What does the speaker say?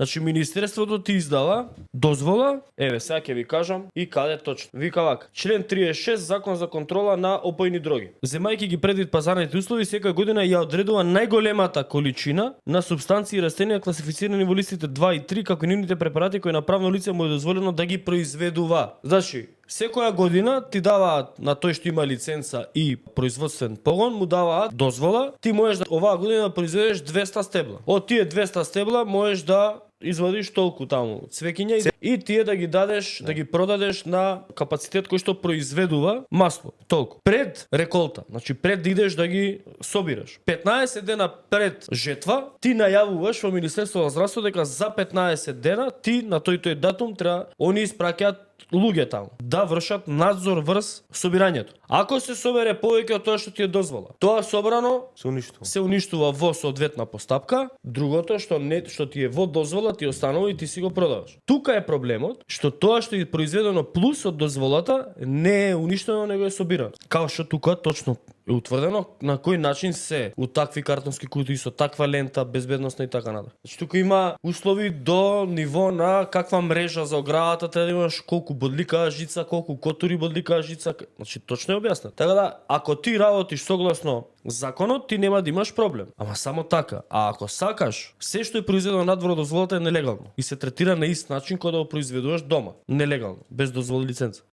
Значи министерството ти издава дозвола, еве сега ќе ви кажам и каде точно. Вика вака: член 36 Закон за контрола на опојни дроги. Земајќи ги предвид пазарните услови, секоја година ја одредува најголемата количина на супстанции и растенија класифицирани во листите 2 и 3 како нивните препарати кои на правно лице му е дозволено да ги произведува. Значи, секоја година ти даваат на тој што има лиценца и производствен погон, му даваат дозвола, ти можеш да оваа година да произведеш 200 стебла. Од тие 200 стебла можеш да извадиш толку таму цвеќиња и тие да ги дадеш, да ги продадеш на капацитет кој што произведува масло. Толку. Пред реколта, значи пред да идеш да ги собираш. 15 дена пред жетва ти најавуваш во Министерството на здравството дека за 15 дена ти на тој датум треба они испраќаат луѓе таму да вршат надзор врз собирањето. Ако се собере повеќе од тоа што ти е дозвола, тоа собрано се уништува во соодветна постапка. Другото што ти е во дозвола ти останува и ти си го продаваш. Тука е проблемот што тоа што е произведено плюс од дозволата не е уништено, него е собирано. Као што тука точно е утврдено на кој начин се у такви картонски кутии со таква лента, безбедносна и така натаму. Значи тука има услови до ниво на каква мрежа за оградата треба да имаш, колку бодликава жица, колку котури бодликава жица, значи точно е објаснет. Така да, ако ти работиш согласно законот, ти нема да имаш проблем. Ама само така. А ако сакаш, се што е произведено надвор од дозволата е нелегално и се третира на ист начин кога да го произведуваш дома, нелегално, без дозвола и лиценца.